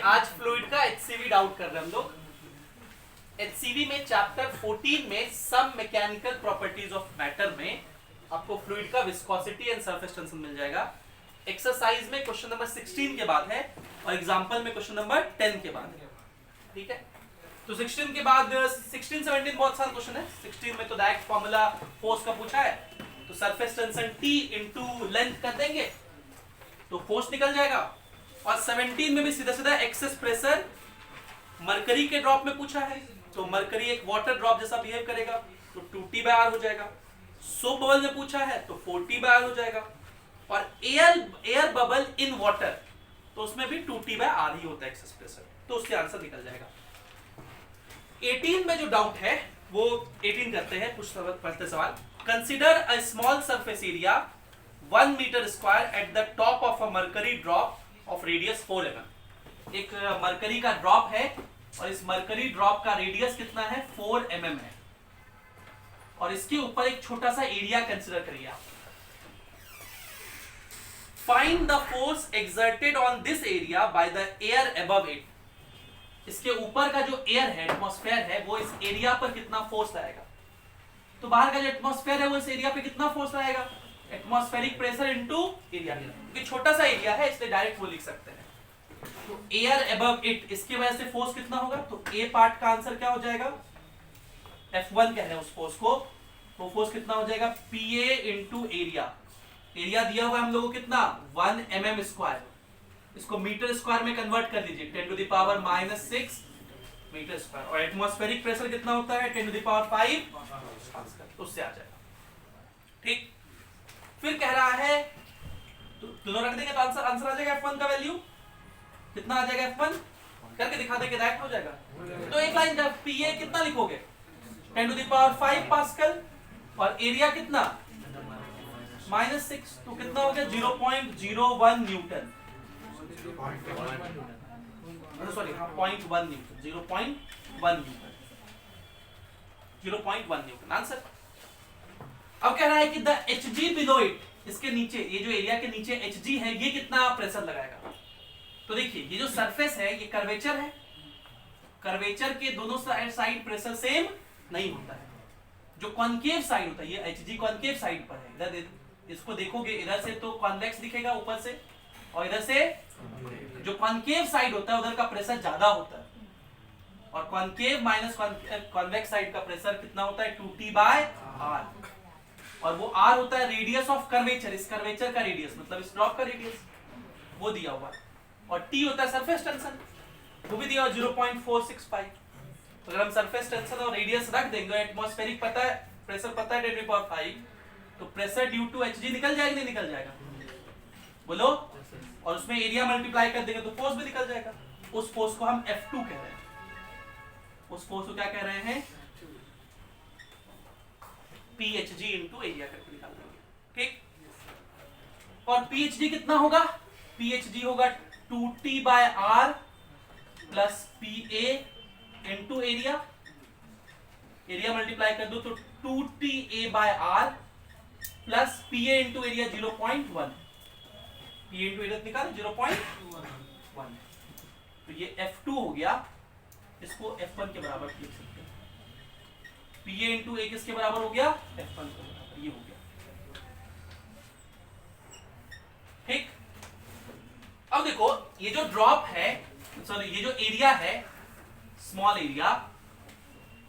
आज फ्लूइड का HCV doubt कर रहे हैं हम लोग। एचसीवी में चैप्टर 14 में some mechanical properties of matter में आपको फ्लूइड का विस्कोसिटी एंड सरफेस टेंशन मिल जाएगा। एक्सरसाइज में क्वेश्चन नंबर 16 के बाद है और एग्जांपल में क्वेश्चन नंबर 10 के बाद है। ठीक है, तो 16 के बाद 16 17 बहुत आसान क्वेश्चन है। 16 में तो डायरेक्ट फार्मूला फोर्स का पूछा है, तो surface tension T into length कर देंगे तो फोर्स निकल जाएगा। और 17 में भी सीधा सीधा एक्सेस प्रेशर मरकरी के ड्रॉप में पूछा है, तो मरकरी एक वाटर ड्रॉप जैसा बिहेव करेगा तो 2T/R हो जाएगा। सोप बबल में पूछा है तो 4T/R हो जाएगा। और एयर बबल इन वाटर तो उसमें भी 2T/R ही होता है एक्सेस प्रेशर, तो उससे आंसर निकल जाएगा। 18 में जो डाउट है वो 18 करते हैं, कुछ पढ़ते सवाल। Consider a small surface area 1 metre square at the top of a mercury drop of radius 4 mm। एक मरकरी का ड्रॉप है और इस मरकरी ड्रॉप का रेडियस कितना है 4 mm है, और इसके ऊपर एक छोटा सा एरिया कंसिडर करिए आप। Find the force exerted on this area by the air above it. इसके ऊपर का जो एयर है, एटमॉस्फेयर है, वो इस एरिया पर कितना फोर्स लाएगा। तो बाहर का जो एटमॉस्फेयर है वो इस एरिया पे कितना फोर्स लाएगा, एटमॉस्फेरिक प्रेशर इनटू एरिया। क्योंकि छोटा सा एरिया है इसलिए डायरेक्ट वो लिख सकते हैं। तो एयर अबव इट, इसकी वजह से फोर्स कितना होगा, तो ए पार्ट का आंसर क्या हो जाएगा, F1 कह रहे हैं उस फोर्स को, तो फोर्स कितना हो जाएगा PA इनटू एरिया। एरिया दिया हुआ है हम लोगों को कितना 1 mm स्क्वायर, इसको मीटर स्क्वायर में कन्वर्ट कर लीजिए 10⁻⁻6 मीटर स्क्वायर। और एटमॉस्फेरिक प्रेशर कितना होता है 10⁵ उससे आ जाएगा। ठीक, फिर कह रहा है तो दोनों रख देंगे तो आंसर आ जाएगा F1 का वैल्यू कितना आ जाएगा, F1 करके दिखा देंगे डायरेक्ट हो जाएगा। तो एक लाइन का PA कितना लिखोगे 10⁵ पास्कल और एरिया कितना -6, तो कितना हो गया 0.01 Newton, sorry 0.1 Newton, 0.1 Newton answer. अब कह रहा है कि द Hg बिलो इट, इसके नीचे ये जो एरिया के नीचे Hg है ये कितना प्रेशर लगाएगा। तो देखिए ये जो सरफेस है ये कर्वेचर है, कर्वेचर के दोनों साइड प्रेशर सेम नहीं होता है। जो कॉन्केव साइड होता है ये Hg कॉन्केव साइड पर है, इधर इसको देखोगे इधर से तो कॉन्वेक्स दिखेगा ऊपर से, और इधर से जो कॉन्केव साइड होता है उधर का प्रेशर ज्यादा होता है, और कॉन्केव माइनस कॉन्वेक्स साइड का प्रेशर कितना होता है 2T/R, और वो R होता है रेडियस ऑफ कर्वेचर, इस कर्वेचर का रेडियस मतलब इस ड्रॉप का रेडियस वो दिया हुआ है, और T होता है सरफेस टेंशन वो भी दिया हुआ 0.465। तो अगर हम सरफेस टेंशन और रेडियस रख देंगे, एटमॉस्फेरिक पता है, प्रेशर पता है 10⁵, तो प्रेशर ड्यू टू Hg निकल जाएगा नहीं निकल जाएगा बोलो, और उसमें एरिया मल्टीप्लाई कर देंगे तो फोर्स भी निकल जाएगा। उस फोर्स को हम F2 कह रहे हैं, उस फोर्स को क्या कह रहे हैं PHG इनटू एरिया करके निकाल देंगे। ठीक, और PHG कितना होगा, PHG होगा 2T/R plus PA into area, area multiply कर दो तो 2TA/R plus PA into area 0.1, PA into area निकालो 0.1, तो ये F2 हो गया, इसको F1 के बराबर लिख सकते हैं। PA इनटू A किसके बराबर हो गया, F1 के बराबर, ये हो गया। ठीक, अब देखो ये जो ड्रॉप है, सॉरी ये जो एरिया है स्मॉल एरिया,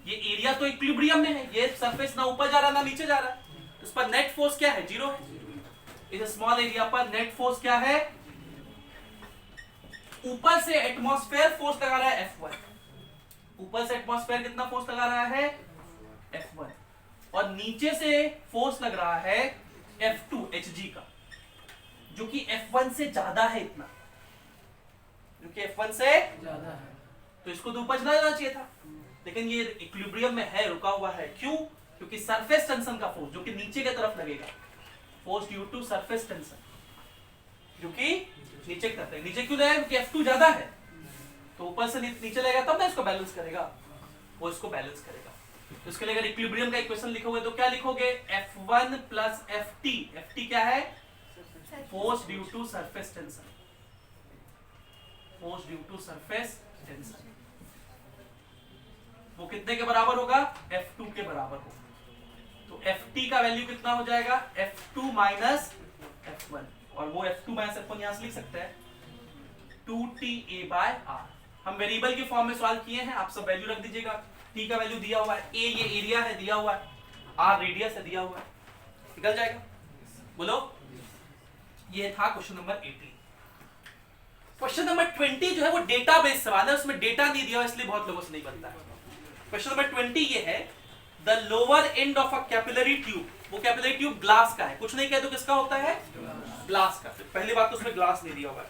ये एरिया तो इक्विलिब्रियम में है, ये सरफेस ना ऊपर जा रहा ना नीचे जा रहा, इस पर नेट फोर्स क्या है 0 है। इस स्मॉल एरिया पर नेट फोर्स क्या है, ऊपर से एटमॉस्फेयर फोर्स लगा रहा है F1, ऊपर से एटमॉस्फेयर कितना फोर्स लगा रहा है F1, और नीचे से फोर्स लग रहा है F2 Hg का, जो कि F1 से ज्यादा है, इतना जो कि F1 से ज्यादा है, तो इसको तो ऊपर चला जाना चाहिए था, लेकिन ये इक्विलिब्रियम में है, रुका हुआ है। क्यों, क्योंकि सरफेस टेंशन का फोर्स जो कि नीचे की तरफ लगेगा, force due to surface tension जो कि नीचे की तरफ, नीचे क्यों लगेगा क्योंकि F2 ज्यादा है, तो ऊपर से नीचे लगेगा तब ना इसको बैलेंस करेगा, वो इसको बैलेंस करेगा। तो इसके लिए अगर इक्विलिब्रियम का इक्वेशन लिखोगे तो क्या लिखोगे, F1 प्लस FT, FT क्या है, force due to surface tension, force due to surface tension, वो कितने के बराबर होगा? F2 के बराबर होगा। तो Ft का वैल्यू कितना हो जाएगा? F2 माइनस F1, और वो F2 माइनस F1 यहां से लिख सकते हैं 2TA/r। हम वेरिएबल के फॉर्म में सवाल किए हैं, आप सब वैल्यू रख दीजिएगा। T का वैल्यू दिया हुआ है, A ये एरिया है दिया हुआ है, R रेडियस है दिया हुआ है, निकल जाएगा। बोलो, ये था क्वेश्चन नंबर 18। क्वेश्चन नंबर 20 जो है वो डेटाबेस सवाल है, उसमें डेटा नहीं दिया इसलिए बहुत लोगों से नहीं बनता है। क्वेश्चन नंबर 20 ये है, the lower end of a capillary tube, वो कैपिलरी ट्यूब ग्लास का है, कुछ नहीं कह दो किसका होता है? ग्लास का। पहली बात तो उसमें ग्लास नहीं दिया हुआ है।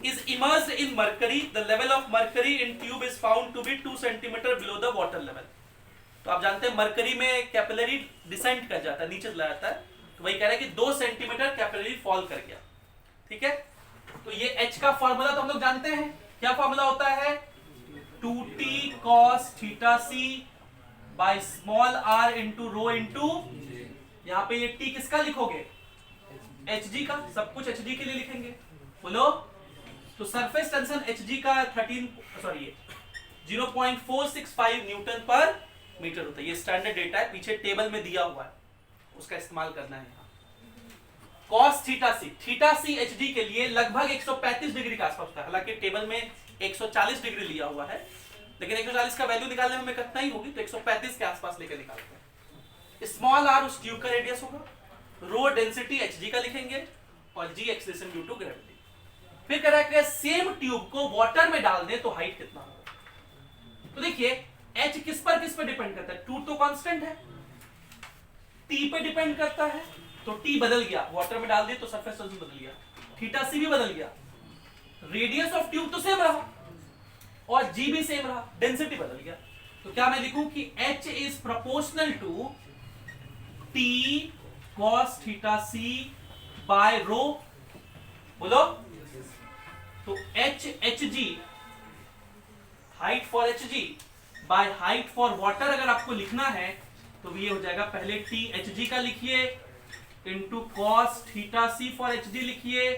is immersed in mercury, the level of mercury in tube is found to be 2 centimeter below the water level। तो आप जानते हैं मरकरी में कैपिलरी डिसेंट कर जाता है, नीचे चला जाता है, तो वही कह रहा है कि 2 सेंटीमीटर कैपिलरी फॉल कर गया। ठीक है, तो ये H का फॉर्मूला तो हम लोग जानते हैं, क्या फॉर्मूला होता है? 2t cos theta c by small r into rho into, यहाँ पे ये t किसका लिखोगे? Hg का, सब कुछ Hg के लिए लिखेंगे। बोलो, तो सरफेस टेंशन Hg का 0.465 न्यूटन पर मीटर होता है। ये स्टैंडर्ड डेटा है, पीछे टेबल में दिया हुआ है, उसका इस्तेमाल करना है यहाँ। cos थीटा c Hg के लिए लगभग 135 डिग्री के आसपास होता है, हालांकि टेबल में 140 डिग्री लिया हुआ है, लेकिन 140 का वैल्यू निकालने में हमें कितना ही होगी, तो 135 के आसपास लेकर निकालते हैं। स्मॉल r उस ट्यूब का रेडियस होगा, रो डेंसिटी Hg का लिखेंगे, और g acceleration due to gravity. फिर कह रहा है कि सेम ट्यूब को वाटर में डाल दें तो हाइट कितना होगा। तो देखिए H किस पर डिपेंड करता है? 2 तो कांस्टेंट है, T पे डिपेंड करता है, तो T बदल गया, वाटर में डाल दिए तो सरफेस टेंशन बदल गया, थीटा C भी बदल गया, रेडियस ऑफ ट्यूब तो सेम रहा और G भी सेम रहा, डेंसिटी बदल गया। तो क्या मैं लिखूं कि H is proportional to T cos theta C by rho. बोलो, तो Hg height for Hg by height for water अगर आपको लिखना है तो ये हो जाएगा, पहले T Hg का लिखिए into cos theta C for Hg लिखिए,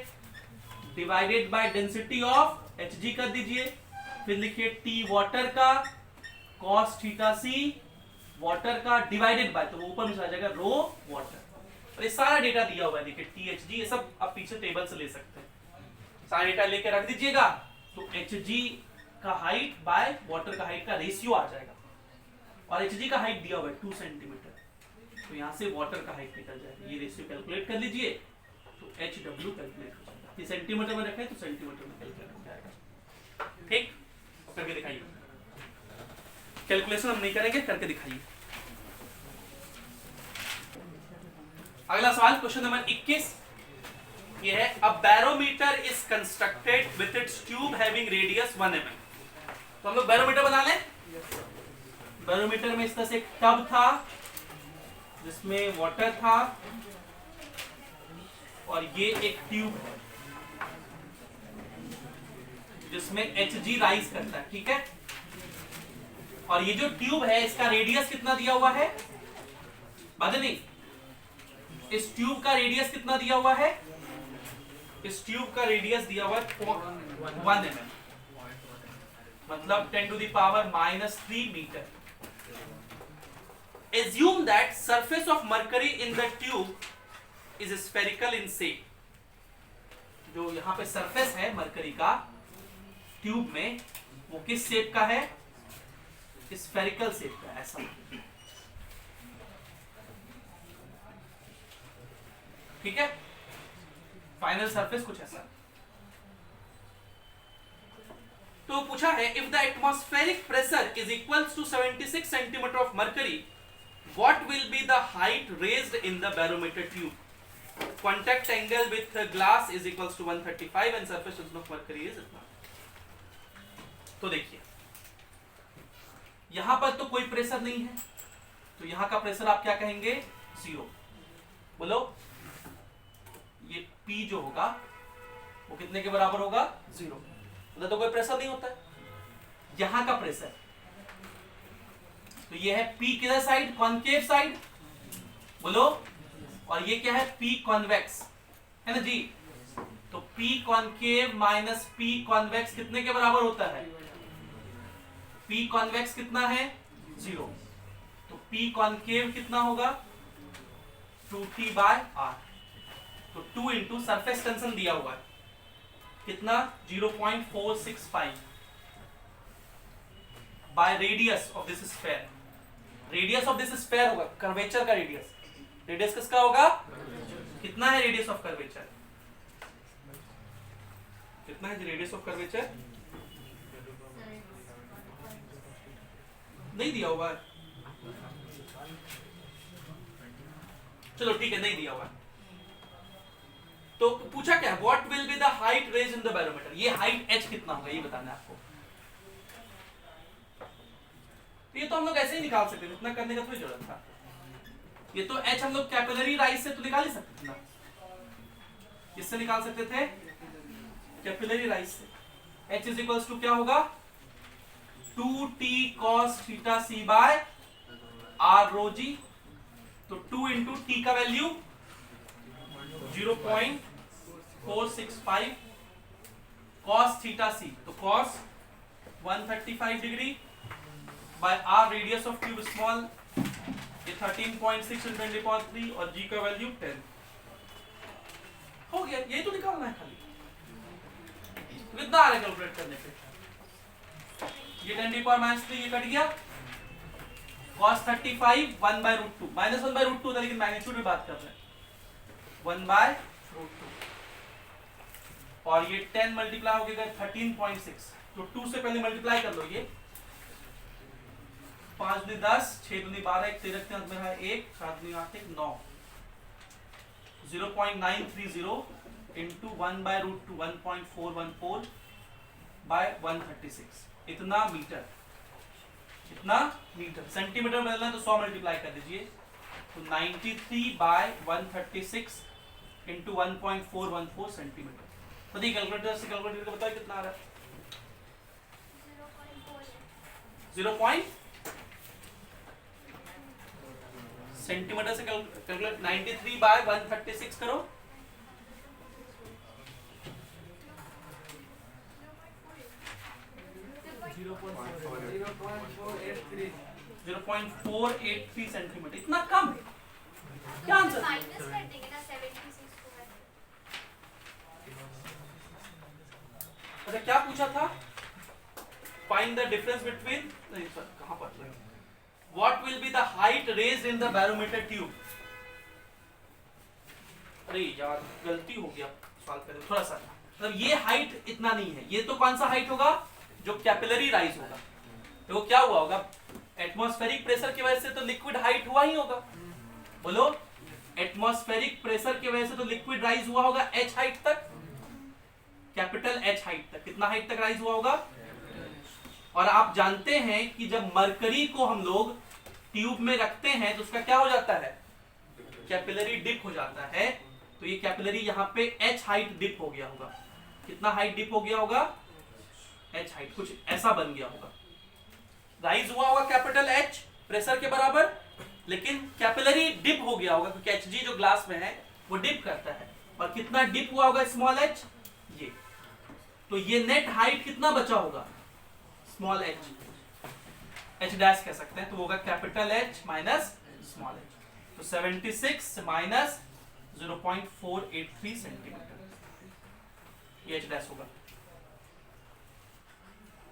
divided by density of Hg कर दीजिए, फिर लिखिए T वाटर का cos थीटा C वाटर का डिवाइडेड बाय, तो वो ऊपर में चला जाएगा रो वाटर। और ये सारा डेटा दिया हुआ है, देखिए T Hg, ये सब आप पीछे टेबल से ले सकते हैं, सारा डेटा लेके रख दीजिएगा, तो Hg का हाइट बाय वाटर का हाइट का रेशियो आ जाएगा, और Hg का हाइट दिया हुआ है 2 सेंटीमीटर, तो यहाँ से वाटर का हाइट निकल जाएगा। ये रेशियो कैलकुलेट कर लीजिए, तो HW कैलकुलेट हो जाएगा। ये सेंटीमीटर में रखें तो सेंटीमीटर में कैलकुलेट हो जाएगा। ठीक, करके दिखाइए, कैलकुलेशन हम नहीं करेंगे, करके दिखाइए। अगला सवाल क्वेश्चन नंबर 21, ये है, a barometer is constructed with its tube having radius 1 mm। तो हम लोग बैरोमीटर बना लें। बैरोमीटर में इस तरह से एक टब था जिसमें वाटर था, और ये एक ट्यूब है जिसमें Hg राइज करता है। ठीक है, और ये जो ट्यूब है इसका रेडियस कितना दिया हुआ है? बदली, इस ट्यूब का रेडियस कितना दिया हुआ है? इस ट्यूब का रेडियस दिया हुआ है 1 mm, मतलब 10 to the power -3 metre. Assume that surface of mercury in the tube is spherical in shape। जो यहाँ पे सरफेस है मरकरी का ट्यूब में, वो किस शेप का है? स्फेरिकल शेप का, ऐसा। ठीक है, फाइनल सरफेस कुछ ऐसा। तो पूछा है, if the atmospheric pressure is equals to 76 centimetre of mercury, what will be the height raised in the barometer tube? Contact angle with glass is equals to 135 and surface tension of mercury is इतना। तो देखिए, यहां पर तो कोई pressure नहीं है, तो यहां का प्रेशर आप क्या कहेंगे? 0। बोलो, ये P जो होगा वो कितने के बराबर होगा? 0। मतलब तो कोई प्रेशर नहीं होता है। यहां का प्रेशर, तो ये है P किधर साइड? Concave side. बोलो, और ये क्या है? P कॉन्वेक्स है ना जी। तो P concave minus P convex कितने के बराबर होता है? P कॉन्वेक्स कितना है? 0। तो P कॉन्केव कितना होगा? 2T/r। तो 2 इंटू सरफेस टेंशन दिया हुआ है कितना? 0.465 by radius of this sphere. Radius of this sphere होगा कर्वेचर का रेडियस। रेडियस किसका होगा? कितना है रेडियस ऑफ कर्वेचर? कितना है रेडियस ऑफ कर्वेचर? नहीं दिया हुआ है। चलो ठीक है, नहीं दिया हुआ है। तो पूछा क्या? What will be the height raise in the barometer. ये हाइट h कितना होगा ये बताना है आपको। ये तो हम लोग ऐसे ही निकाल सकते थे, इतना करने का थोड़ी जरूरत था। ये तो h हम लोग कैपिलरी राइज से तो निकाल ही सकते थे ना। किससे निकाल सकते थे? कैपिलरी राइज से। h इज इक्वल्स टू क्या होगा? 2t cos theta c by r rho g. तो 2 इंटू t का वैल्यू 0.465 cos थीटा c। तो cos 135 degree by r radius of tube small, ये 13.6 × 10³ और g का वैल्यू 10 हो गया। ये तो निकालना है खाली। कितना आ रहा है कैलकुलेट करने पे? ये 10⁻³ ये कट गया। cos 35 1/√2 माइनस 1/√2 था, लेकिन मैग्नीट्यूड में बात कर रहे हैं। 1/√2 और ये 10 मल्टीप्लाई हो गया 13.6। तो 2 से पहले मल्टीप्लाई कर लो। ये 5 दूनी 10, 6 दूनी 12, 1 13 के अंत में है 1, 7 दूनी 8, 1 9। 0.930 इंटू 1/√2 1.414 बाय 136। इतना मीटर। इतना मीटर। सेंटीमीटर बदलना है तो 100 मल्टीप्लाई कर दीजिए। तो 93/136 इंटू 1.414 सेंटीमीटर। बताइए कैलकुलेटर से कैलकुलेटर को बताइए कितना आ रहा है? 0. सेंटीमीटर से कैलकुलेट 93/136 करो। 0.483 सेंटीमीटर। इतना कम है। क्या आंसर? अच्छा क्या पूछा था? फाइंड द डिफरेंस बिटवीन, नहीं सर कहां पर? What will be the height raised in the barometer tube. अरे यार गलती हो गया, सवाल करें थोड़ा सा। मतलब ये हाइट इतना नहीं है। ये तो कौन सा हाइट होगा? जो कैपिलरी राइज होगा। तो वो क्या हुआ होगा? एटमॉस्फेरिक प्रेशर की वजह से तो लिक्विड हाइट हुआ ही होगा। बोलो, एटमॉस्फेरिक प्रेशर की वजह से तो लिक्विड राइज हुआ होगा h हाइट तक, कैपिटल H हाइट तक। कितना हाइट तक राइज हुआ होगा? और आप जानते हैं कि जब मरकरी को हम लोग ट्यूब में रखते हैं तो उसका क्या हो जाता है? कैपिलरी डिप हो जाता है। तो ये कैपिलरी यहाँ पे H हाइट डिप हो गया होगा। कितना हाइट डिप हो गया होगा? H हाइट कुछ ऐसा बन गया होगा। राइज हुआ होगा कैपिटल H प्रेशर के बराबर, लेकिन कैपिलरी डिप हो गया होगा क्योंकि Hg जो ग्लास में है वो डिप करता है। और कितना डिप हुआ होगा स्मॉल h? ये। तो ये नेट हाइट कितना बचा होगा? स्मॉल h, h डैश कह सकते हैं। तो होगा capital H minus small h। तो 76 माइनस 0.483 सेंटीमीटर ये h डैश होगा।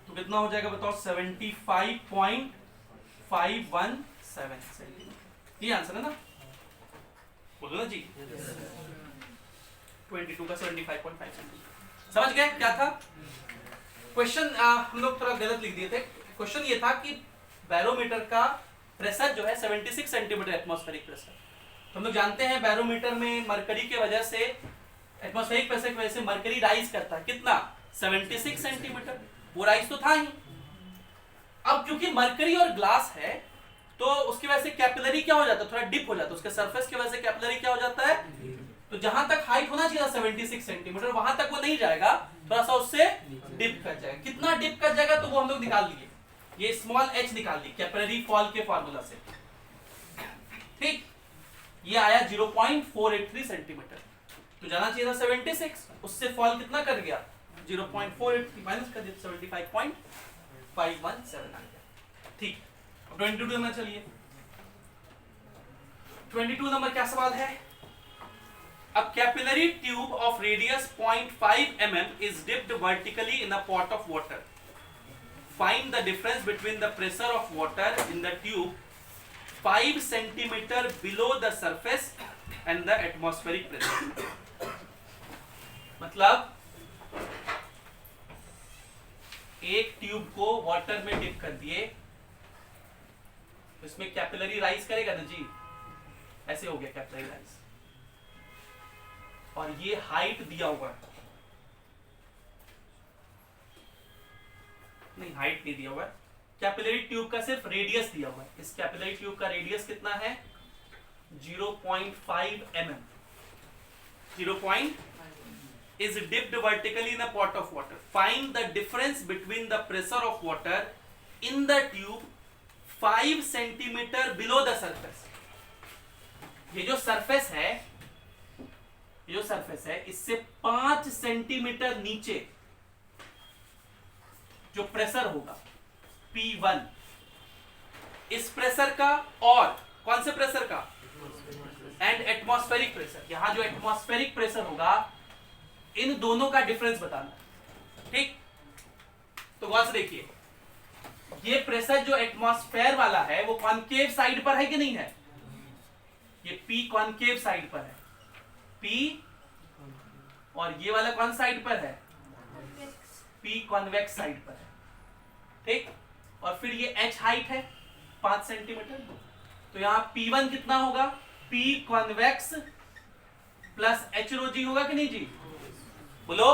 तो कितना हो जाएगा बताओ? 75.517 सेंटीमीटर। ये आंसर है ना? बोलो ना जी। 22 का 75.5 सेंटीमीटर। समझ गए क्या था क्वेश्चन? हम लोग थोड़ा गलत लिख दिए थे। क्वेश्चन ये था कि बैरोमीटर का प्रेशर जो है 76 सेंटीमीटर एटमॉस्फेरिक प्रेशर। तो हम लोग जानते हैं बैरोमीटर में मरकरी की वजह से, एटमॉस्फेरिक प्रेशर की वजह से मरकरी राइज करता है। कितना? 76 सेंटीमीटर। वो राइज तो था ही। अब क्योंकि मरकरी और ग्लास है तो उसकी वजह से कैपिलरी क्या हो जाता है? थोड़ा डिप हो जाता है। उसके सरफेस की वजह से कैपिलरी क्या हो जाता है? तो जहां तक हाइट होना चाहिए 76 सेंटीमीटर वहां तक वो नहीं जाएगा, थोड़ा सा उससे डिप कर जाएगा। कितना डिप कर जाएगा तो वो हम लोग निकाल लिए। ये स्मॉल h निकाल ली कैपिलरी फॉल के फार्मूला से। ठीक, ये आया 0.483 सेंटीमीटर। तो जाना चाहिए था 76, उससे फॉल कितना कर गया 0.48 माइनस कर दिया 75.517 आ गया। ठीक, अब 22 नंबर चलिए। 22 नंबर क्या सवाल है? A capillary tube of radius 0.5 mm is dipped vertically in a pot of water. Find the difference between the pressure of water in the tube 5 centimeter below the surface and the atmospheric pressure. मतलब एक tube को water में dip कर दिए, इसमें capillary rise करेगा ना जी, ऐसे हो गया कैपिलरी राइज, और ये हाइट दिया हुआ है, नहीं हाइट नहीं दिया हुआ है, कैपिलरी ट्यूब का सिर्फ रेडियस दिया हुआ है। इस कैपिलरी ट्यूब का रेडियस कितना है 0.5 mm। 0. is dipped vertically in a pot of water. Find the difference between the pressure of water in the tube 5 centimeter below the surface. ये जो सरफेस है, इससे 5 सेंटीमीटर नीचे जो प्रेशर होगा P1, इस प्रेशर का और कौन से प्रेशर का एंड एटमॉस्फेरिक प्रेशर, यहां जो एटमॉस्फेरिक प्रेशर होगा इन दोनों का डिफरेंस बताना। ठीक, तो गौर से देखिए, ये प्रेशर जो एटमॉस्फेयर वाला है वो कॉनकेव साइड पर है कि नहीं है? ये P कॉनकेव साइड पर है, P, और ये वाला कौन साइड पर है? P कॉन्वेक्स साइड पर है। ठीक, और फिर ये H हाइट है 5 सेंटीमीटर, तो यहां P1 कितना होगा? P convex plus H rho g होगा कि नहीं जी? बोलो।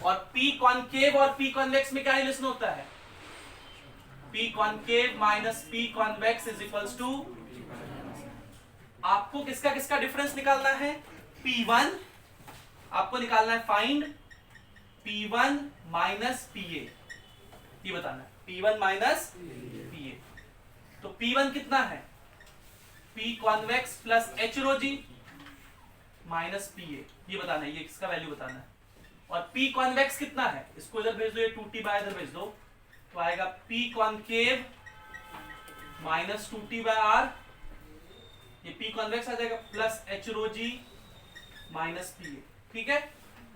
और P कॉनकेव और P कॉन्वेक्स में क्या रिलेशन होता है? P concave minus P convex is equals to, आपको किसका किसका डिफरेंस निकालना है? P1 आपको निकालना है, फाइंड P1 माइनस PA, ये बताना है P1 माइनस PA। तो P1 कितना है? P convex plus H rho g minus PA, ये बताना है, ये किसका वैल्यू बताना है। और P कॉन्वेक्स कितना है? इसको इधर भेज दो, ये 2T बाय इधर भेज दो, तो आएगा P concave minus 2T by R, ये P कॉन्वेक्स आ जाएगा, plus H rho g minus PA। ठीक है,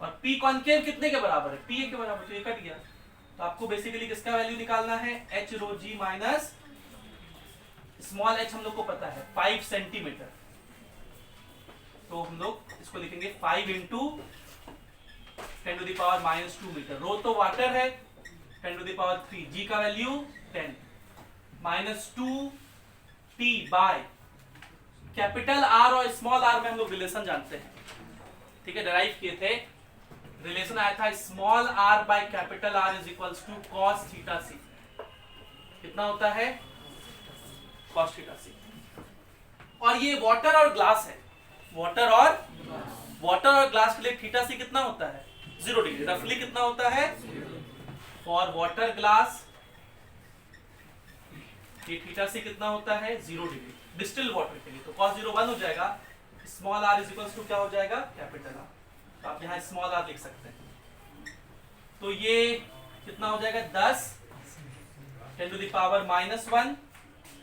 और P कॉन्केव कितने के बराबर है? PA के बराबर, तो ये कट गया। तो आपको बेसिकली किसका वैल्यू निकालना है? H rho g minus small h हम लोग को पता है 5 सेंटीमीटर, तो हम लोग इसको लिखेंगे 5 into 10 to the power minus 2 metre. Rho तो वाटर है, 10 टू द पावर 3, g का वैल्यू 10 माइनस 2t बाय कैपिटल R और स्मॉल r में हम लोग रिलेशन जानते हैं। ठीक है, डराइव किए थे, रिलेशन आया था small r by capital R is equals to cos theta c। कितना होता है? cos theta c। और ये वाटर और ग्लास है, वाटर और ग्लास के लिए थीटा सी कितना होता है? 0 डिग्री। रफली कितना होता है फॉर वाटर ग्लास? ये थीटा सी कितना होता है? 0 डिग्री डिस्टिल वाटर के लिए। तो cos 0 1 हो जाएगा, small r is equals to क्या हो जाएगा? Capital R। तो आप यहाँ स्मॉल r लिख सकते हैं। तो ये कितना हो जाएगा? 10 10 to the power minus 1,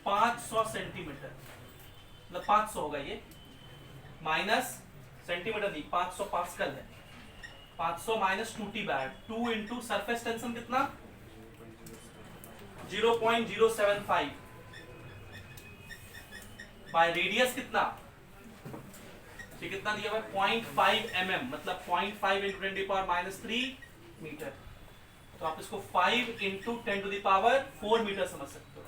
500 centimetre, मतलब 500 होगा ये, माइनस सेंटीमीटर नहीं, 500 पास्कल है, 500 minus 2T by 2 into surface tension कितना? 0.075 बाय रेडियस कितना? ये कितना दिया हुआ है? 0.5 mm, मतलब 0.5 into 10 to the power minus 3 metre. तो आप इसको 5 into 10 to the power 4 metre समझ सकते हो,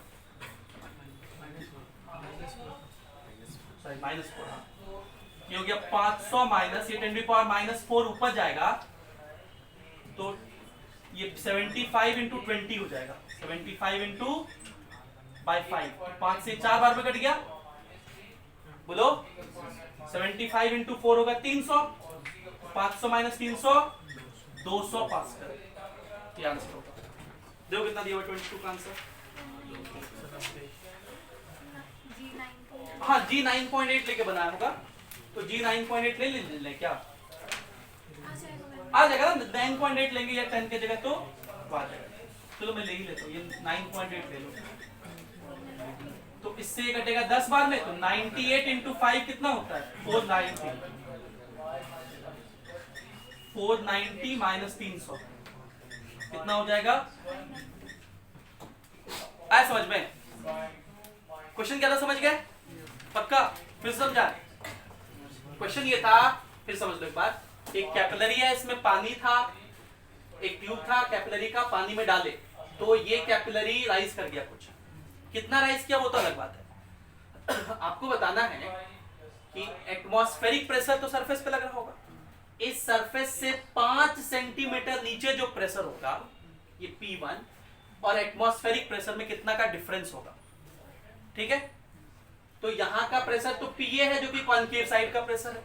माइनस 4। ये हो गया 500 माइनस, ये 10 टू द पावर माइनस 4 ऊपर जाएगा, तो ये 75 इंटू 20 हो जाएगा, 75 इंटू बाई 5, 5 से 4 बार में कट गया, बोलो। 75 इंटू 4 होगा 300, 500 माइनस 300 200 पास्कल, ये आंसर होगा। देखो कितना दिया हुआ 22 का आंसर। हाँ, G 9.8 लेके बनाया होगा, तो G 9.8 ले क्या? आ जाएगा ना, 9.8 लेंगे या 10 की जगह तो आ जाएगा। चलो मैं ले ही लेता हूँ, ये 9.8 ले लो, तो इससे ये कटेगा 10 बार में, तो 98 इंटू 5 कितना होता है 490, 490 माइनस 300 कितना हो जाएगा? आया समझ में? क्वेश्चन क्या था, समझ गए? पक्का? फिर समझा? क्वेश्चन ये था, फिर समझ लो एक बार। एक कैपिलरी है, इसमें पानी था, एक ट्यूब था, कैपिलरी का पानी में डाले तो ये कैपिलरी राइज कर गया। कुछ कितना राइज किया वो तो अलग बात है। आपको बताना है कि एटमॉस्फेरिक प्रेशर तो सरफेस पे लग रहा होगा, इस सरफेस से 5 सेंटीमीटर नीचे जो प्रेशर होगा ये P1, और एटमॉस्फेरिक प्रेशर में कितना का डिफरेंस होगा। ठीक है, तो यहां का प्रेशर तो PA है जो कि कॉन्केव साइड का प्रेशर है,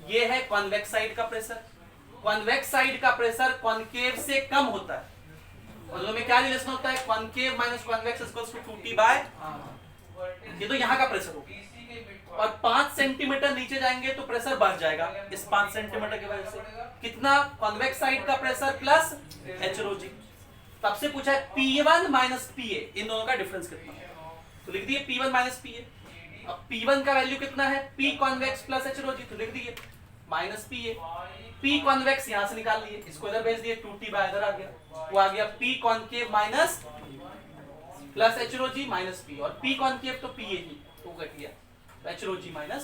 ये है कॉन्वेक्स साइड का प्रेशर। कॉन्वेक्स साइड का प्रेशर कॉन्केव से कम होता है, और दोनों में क्या रिलेशन होता है? Concave minus convex equals to 2T/r। ये तो यहाँ का प्रेशर होगा, और 5 सेंटीमीटर नीचे जाएंगे तो प्रेशर बढ़ जाएगा इस 5 सेंटीमीटर की वजह से। कितना? कॉन्वेक्स साइड का प्रेशर प्लस HROG। तब से पूछा है P1 माइनस PA, इन दोनों का डिफरेंस कितना है, तो लिख दिए P1 माइनस PA। अब P1 का वैल्यू कितना है? P कॉन्वेक्स प्लस HROG, तो लिख दिए माइनस PA। P कॉन्वेक्स यहां से निकाल लिए, इसको इधर भेज दिए, 2T बाय इधर आ गया, वो आ गया P concave minus plus HROG minus P, और P कॉन्केव तो PA ही, तो कट गया HROG माइनस।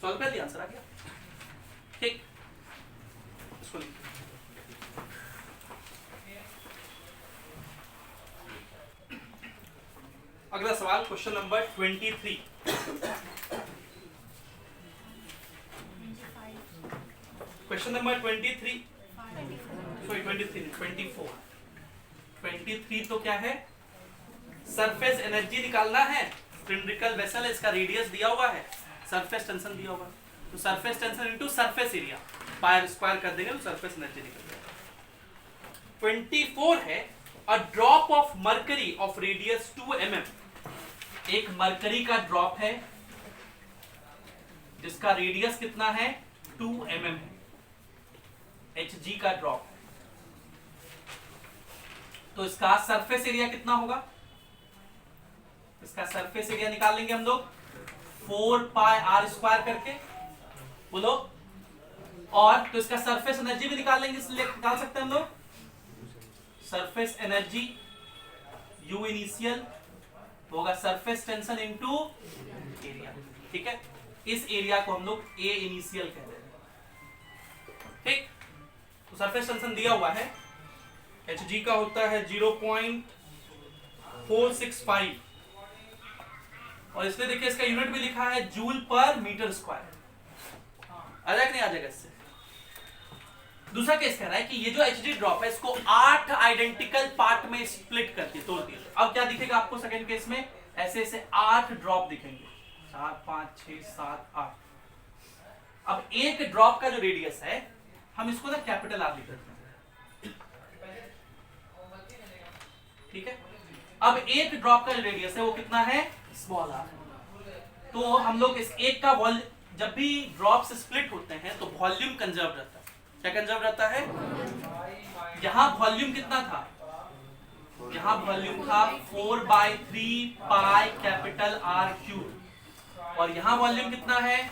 सॉल्व कर दिया, आंसर आ गया। ठीक, इसको लिख। अगला सवाल question number 23। Question number 23, sorry 24। 23 तो क्या है? सरफेस एनर्जी निकालना है। सिलिंड्रिकल वेसल है, इसका रेडियस दिया हुआ है, सरफेस टेंशन दिया हुआ है, तो surface tension into surface area pi square कर देंगे तो सरफेस एनर्जी निकल जाएगा। 24 है, a drop of mercury of radius 2 mm। एक मरकरी का ड्रॉप है जिसका रेडियस कितना है 2 mm है, Hg का ड्रॉप, तो इसका सरफेस एरिया कितना होगा? इसका सरफेस एरिया निकाल लेंगे हम लोग 4πr² करके, बोलो। और तो इसका सरफेस एनर्जी भी निकाल लेंगे, इसलिए निकाल सकते हैं हम लोग सरफेस एनर्जी U इनिशियल होगा सरफेस टेंशन इनटू एरिया। ठीक है, इस एरिया को हम लोग A इनिशियल कहते हैं। ठीक, तो सरफेस टेंशन दिया हुआ है, Hg का होता है 0.465, और इसलिए देखिए इसका यूनिट भी लिखा है जूल पर मीटर स्क्वायर। आ जाएगा नहीं आ जाएगा इससे? दूसरा केस कह रहा है कि ये जो Hg ड्रॉप है इसको 8 आइडेंटिकल पार्ट में स्प्लिट करके तोड़ दिया। अब क्या दिखेगा आपको सेकंड केस में? ऐसे ऐसे 8 ड्रॉप दिखेंगे, 4 5 6 7 8। अब एक ड्रॉप का जो रेडियस है हम इसको ना कैपिटल R लिख देते हैं। ठीक है, अब एक ड्रॉप का जो रेडियस है वो कितना है? Small r। तो हम लोग इस एक का वॉल्यूम, जब भी ड्रॉप से स्प्लिट होते हैं तो वॉल्यूम कंजर्व रहता है। क्या कंजर्व रहता है? यहां वॉल्यूम कितना था? यहां वॉल्यूम था 4/3 पाई कैपिटल R क्यूब, और यहां वॉल्यूम कितना है?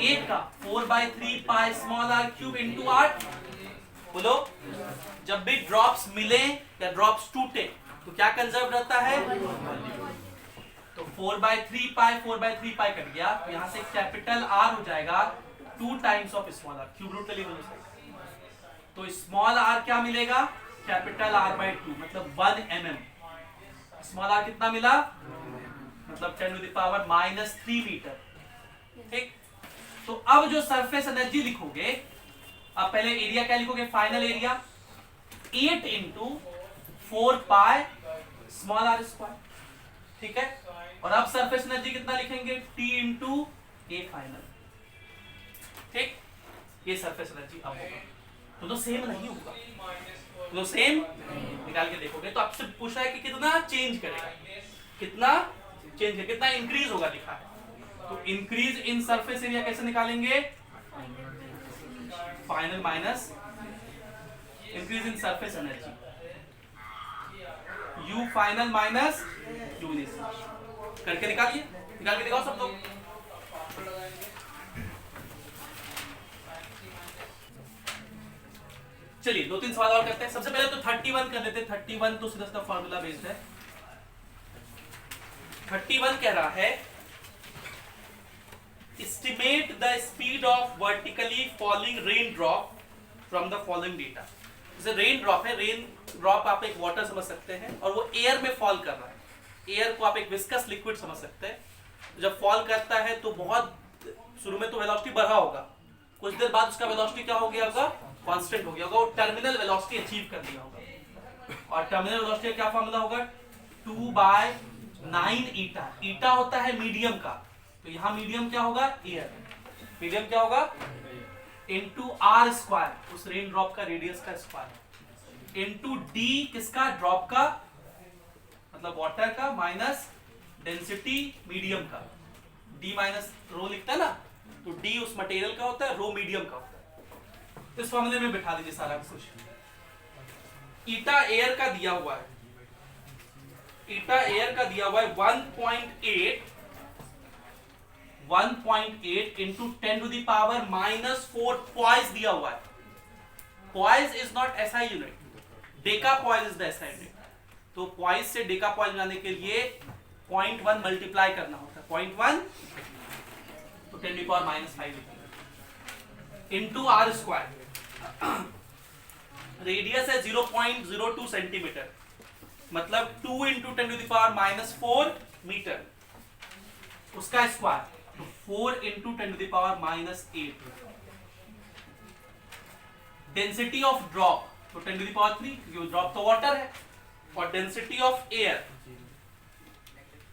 एक का 4/3 pi small r cube into 8। बोलो, जब भी ड्रॉप्स मिले या ड्रॉप्स टूटे तो क्या कंजर्व रहता है? तो 4/3 पाई 4/3 पाई कट गया, तो यहां से कैपिटल R हो जाएगा 2 times of small r, cube root ले लीजिए। तो स्मॉल r क्या मिलेगा? कैपिटल R/2, मतलब 1 mm। स्मॉल r कितना मिला? मतलब 10⁻³ मीटर। ठीक, तो अब जो सरफेस एनर्जी लिखोगे, अब पहले एरिया क्या लिखोगे? Final area 8 into 4 pi small r²। ठीक है, और अब सरफेस एनर्जी कितना लिखेंगे? T into A final. ठीक, ये सरफेस एनर्जी अब होगा, तो सेम नहीं होगा, तो सेम निकाल के देखोगे तो आपसे पूछा है कि कितना चेंज करेगा, कितना चेंज है, कितना इंक्रीज होगा लिखा है। तो इंक्रीज इन सरफेस एरिया कैसे निकालेंगे? Final minus increase in surface energy, U final minus U initial. करके निकालिए, निकाल के दिखाओ सब लोग। चलिए 2-3 सवाल और करते हैं। सबसे पहले तो 31 कर लेते हैं। 31 तो सीधा सीधा फॉर्मूला बेस्ड है। 31 कह रहा है estimate the speed of vertically falling raindrop from the following data। जैसे रेन ड्रॉप है, रेन ड्रॉप आप एक वाटर समझ सकते हैं और वो एयर में फॉल कर रहा है। एयर को आप एक विस्कस लिक्विड समझ सकते हैं। जब फॉल करता है तो बहुत शुरू में तो वेलोसिटी बढ़ा होगा, कुछ देर बाद उसका वेलोसिटी क्या हो गया होगा, कांस्टेंट हो गया होगा, वो टर्मिनल वेलोसिटी अचीव कर लिया होगा। और टर्मिनल वेलोसिटी का क्या फॉर्मूला होगा, 2/9 ईटा। ईटा होता है मीडियम का, तो यहाँ मीडियम क्या होगा, एयर। मीडियम क्या होगा, इनटू आर स्क्वायर, उस रेन ड्रॉप का रेडियस का स्क्वायर, इनटू डी किसका, ड्रॉप का मतलब वाटर का, माइनस डेंसिटी मीडियम का। डी माइनस रो लिखता है ना, तो डी उस मटेरियल का होता है, रो मीडियम का होता है। तो इस फॉर्मूले में बिठा दीजिए सारा कुछ। ईटा एयर का दिया हुआ है, ईटा एयर का दिया हुआ है 1.8 into 10 to the power -4 poise दिया हुआ है। Poise is not SI unit, deca poise is the SI unit. तो पॉइज से डेका पॉइज बनाने के लिए 0.1 मल्टीप्लाई करना होता है। 0.1 तो 10 to the power -5 into r square. Radius है 0.02 सेंटीमीटर, मतलब 2 into 10 to the power -4 metre, उसका स्क्वायर, तो 4 into 10 to the power -8। Density of drop तो 10 टू द पावर 3, क्योंकि ड्रॉप तो वाटर है। और डेंसिटी ऑफ एयर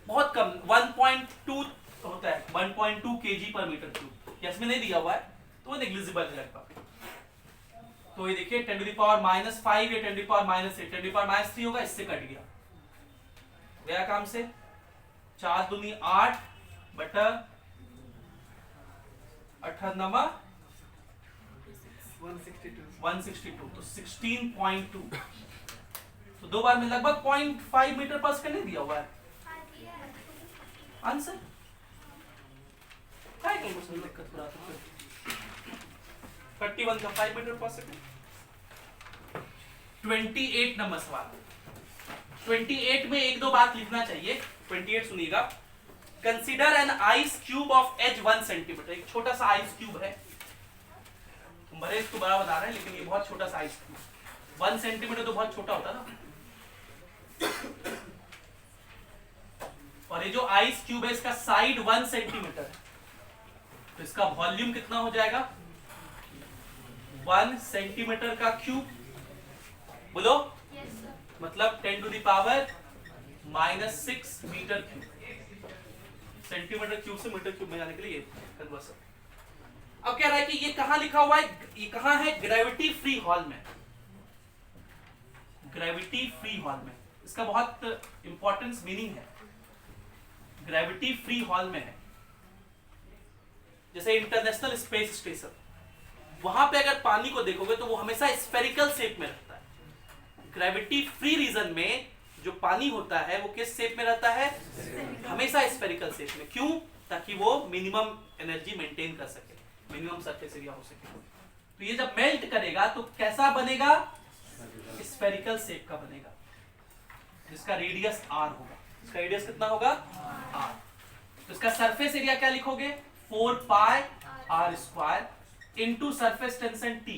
बहुत कम, 1.2 होता है, 1.2 kg पर मीटर क्यूब। इसमें नहीं दिया हुआ है तो वो नेग्लिजिबल है लगभग। तो ये देखिए 10 टू द पावर -5 या 10 to the power -8, 10 to the power -3 होगा, इससे कट गया काम से। 4 दूनी 8 बटा 8 नमा 162, तो 16.2। तो दो बार में लगभग 0.5 मीटर पर सेकंड नहीं दिया हुआ है आंसर। क्या है क्वेश्चन दिक्कत पूरा तो 31 का 5 मीटर पर सेकंड। 28 नंबर सवाल। 28 में एक दो बात लिखना चाहिए। 28 सुनिएगा। Consider an ice cube of edge 1 centimetre. एक छोटा सा आइस क्यूब है, बड़े इसको बड़ा बता रहे हैं लेकिन ये बहुत छोटा सा आइस क्यूब। 1 सेंटीमीटर तो बहुत छोटा होता ना। और ये जो आइस क्यूब है इसका साइड 1 सेंटीमीटर है, तो इसका वॉल्यूम कितना हो जाएगा, 1 सेंटीमीटर का क्यूब। बोलो yes, मतलब 10 to the power -6 metre cube. Centimetre cube से मीटर क्यूब में जाने के लिए कन्वर्सन। अब कह रहा है कि ये कहां लिखा हुआ है, ये कहां है, ग्रेविटी फ्री हॉल में। ग्रेविटी फ्री हॉल में, इसका बहुत इंपॉर्टेंस मीनिंग है। ग्रेविटी फ्री हॉल में है, जैसे इंटरनेशनल स्पेस स्टेशन, वहां पे अगर पानी को देखोगे तो वो हमेशा स्फेरिकल शेप में रहता है। ग्रेविटी फ्री रीजन में जो पानी होता है वो किस शेप में रहता है, हमेशा स्फेरिकल शेप में। क्यों, ताकि वो मिनिमम एनर्जी मेंटेन कर सके, मिनिमम सरफेस एरिया हो सके। तो ये जब मेल्ट करेगा तो कैसा बनेगा, स्फेरिकल शेप का बनेगा, जिसका रेडियस r होगा। इसका रेडियस कितना होगा, r। तो इसका सरफेस एरिया क्या लिखोगे, 4 पाई r square into surface tension t,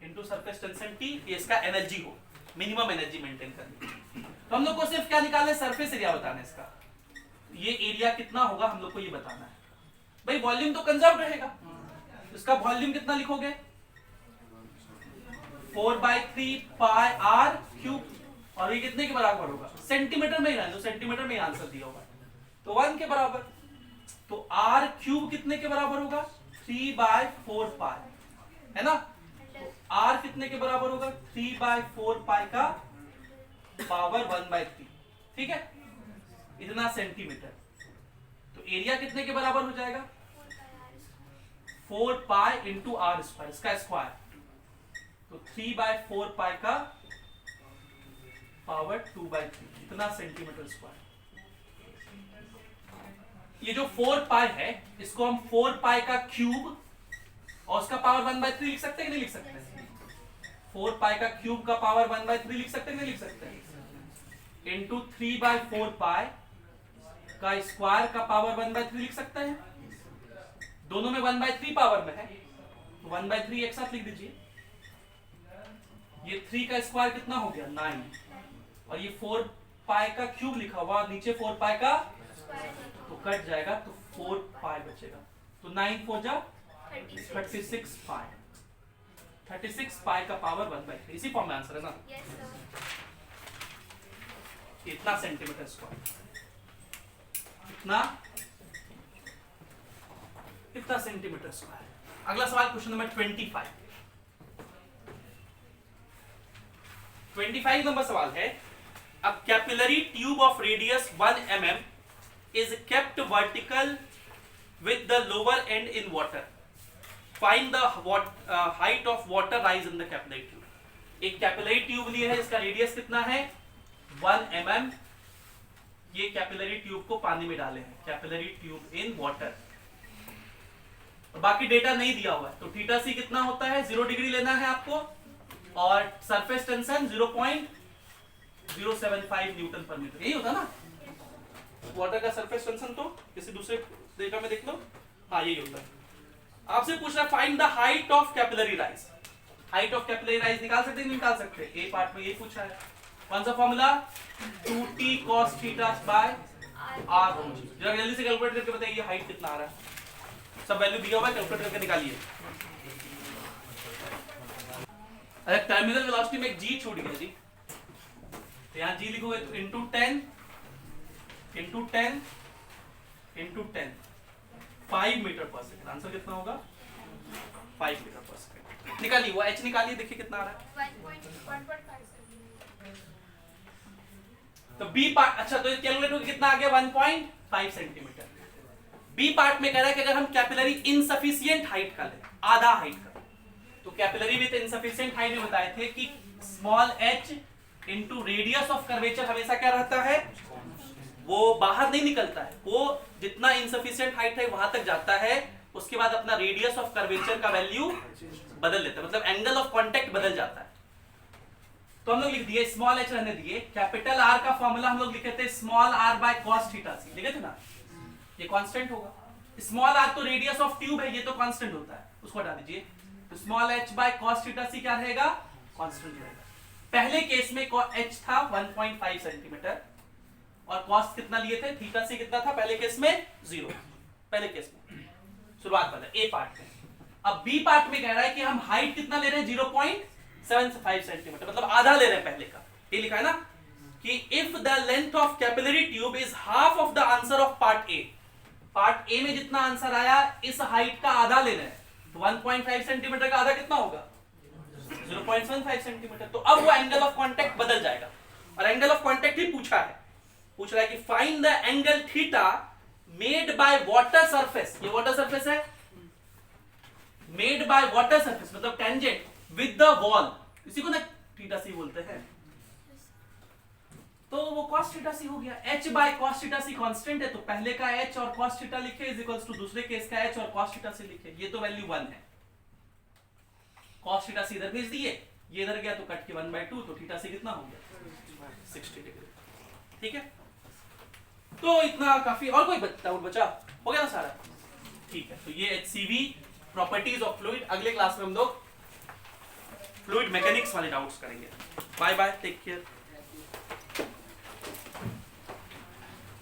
into surface tension t। ये इसका एनर्जी हो, मिनिमम एनर्जी मेंटेन करनी। तो हम लोग को सिर्फ क्या निकालना है, सरफेस एरिया बताना है इसका। ये एरिया कितना होगा हम लोग को ये बताना है। भाई वॉल्यूम तो कंजर्व रहेगा, इसका वॉल्यूम कितना लिखोगे, 4/3 पाई r क्यूब। और ये कितने के बराबर होगा, सेंटीमीटर में ही रहने दो, सेंटीमीटर में ही आंसर दिया होगा, तो 1 के बराबर। तो r क्यूब कितने के बराबर होगा, 3/4 पाई, है ना। तो r कितने के बराबर होगा, 3/4 पाई का पावर 1/3, ठीक है, इतना सेंटीमीटर। तो एरिया कितने के बराबर हो जाएगा, 4 पाई इंटू आर स्क्वायर, इसका स्क्वायर, तो 3/4 पाई का पावर 2/3, इतना सेंटीमीटर स्क्वायर। ये जो 4 पाई है इसको हम 4 पाई का क्यूब और उसका पावर 1/3 लिख सकते हैं कि नहीं लिख सकते? 4 पाई का क्यूब का पावर 1/3 लिख सकते हैं कि नहीं लिख सकते? इंटू 3/4 पाई का स्क्वायर का पावर 1/3 लिख सकते हैं। दोनों में 1/3 पावर में है, तो 1/3 एक साथ लिख दीजिए। ये 3 का स्क्वायर कितना हो गया? 9, और ये 4 पाई का क्यूब लिखा हुआ, नीचे 4 पाई का तो कट जाएगा, तो 4 पाई बचेगा। तो 9 4 जा 36 पाई, 36 पाई का पावर 1/3। इसी फॉर्म में आंसर है ना? इतना सेंटीमीटर स्क्वायर, इतना सेंटीमीटर स्क्वायर। अगला सवाल क्वेश्चन नंबर 25। 25 नंबर सवाल है, a capillary tube of radius 1 mm is kept vertical with the lower end in water. Find the height of water rise in the capillary tube. एक capillary tube ली है, इसका radius कितना है? 1 mm। ये capillary tube को पानी में डाले हैं, कैपिलरी ट्यूब इन वाटर। बाकी डेटा नहीं दिया हुआ है, तो थीटा सी कितना होता है? 0 डिग्री लेना है आपको, और सरफेस टेंशन 0.075 न्यूटन पर मीटर, यही होता ना वाटर का सरफेस टेंशन। तो किसी दूसरे डेटा में देख लो, हाँ यही होता है। आपसे पूछ रहा है find the height of capillary rise. Height of capillary rise निकाल सकते हैं? निकाल सकते हैं। ए पार्ट में यही पूछा है। कौन सा formula? 2t cos theta by r होगी। जरा जल्दी से कैलकुलेट करके बताइए हाइट कितना आ रहा है। सब वैल्यू दिया हुआ है, कैलकुलेट करके निकालिए। अरे टर्मिनल वेलोसिटी में एक g छूट गया जी, तो यहाँ g लिखोगे तो इंटू 10 इंटू 10 इंटू 10, 5 मीटर पर सेकंड। आंसर कितना होगा? 5 मीटर पर सेकंड। निकालिए वो h निकालिए, देखिए कितना आ रहा है। 1.5 तो बी पार्ट, अच्छा तो कैलकुलेट होगा कितना आ गया? 1.5 सेंटीमीटर। बी पार्ट में कह रहा है कि अगर हम कैपिलरी इनसफिशिएंट हाइट का लें, आधा हाइट का, तो कैपिलरी विथ इनसफिशिएंट हाइट में बताए थे कि small h into radius of curvature हमेशा क्या रहता है? वो बाहर नहीं निकलता है, वो जितना इनसफिशिएंट हाइट है वहां तक जाता है, उसके बाद अपना रेडियस ऑफ कर्वेचर का वैल्यू बदल लेता है, मतलब एंगल ऑफ कांटेक्ट बदल जाता है। तो हम लोग लिख दिए, स्मॉल h रहने दिए। कैपिटल R का फॉर्मूला हम लोग लिखे थे small r by cos theta c, लिखे थे ना? ये कांस्टेंट होगा। स्मॉल r तो रेडियस ऑफ ट्यूब है, ये तो कांस्टेंट होता है, उसको हटा दीजिए। तो small h by cos theta c क्या रहेगा? कांस्टेंट रहेगा। पहले केस में h था 1.5 सेंटीमीटर और cos कितना लिए थे? थीटा सी कितना था पहले केस में? 0। पहले केस में शुरुआत वाला ए पार्ट में। अब बी पार्ट में कह रहा है कि हम हाइट कितना ले रहे हैं? 0.75 सेंटीमीटर, मतलब आधा ले रहे हैं पहले का। ये लिखा है ना कि if the length of capillary tube is half of the answer of part A. Part A में जितना आंसर आया इस हाइट का आधा ले रहे हैं, तो 1.5 सेंटीमीटर का आधा कितना होगा? 0.75 सेंटीमीटर। तो अब वो एंगल ऑफ कांटेक्ट बदल जाएगा, और एंगल ऑफ कांटेक्ट ही पूछ रहा है कि find the angle theta made by water surface. ये वाटर सरफेस है, मेड बाय वाटर सरफेस मतलब टेंजेंट विद द वॉल, इसी को ना थीटा सी बोलते हैं। तो वो cos थीटा सी हो गया। h by cos theta C constant है, तो पहले का h और cos थीटा लिखे इज इक्वल्स टू दूसरे केस का h और cos थीटा से लिखे। ये तो वैल्यू 1 है, cos थीटा सी इधर भेज दिए, ये इधर गया तो कट के 1/2, तो थीटा सी कितना हो गया? 60 डिग्री। ठीक है, तो इतना काफी। और कोई डाउट बचा? हो गया ना सारा? ठीक है, तो ये HCV प्रॉपर्टीज ऑफ फ्लूइड। अगले क्लास में हम लोग फ्लूइड मैकेनिक्स वाले डाउट्स करेंगे। Bye bye, take care.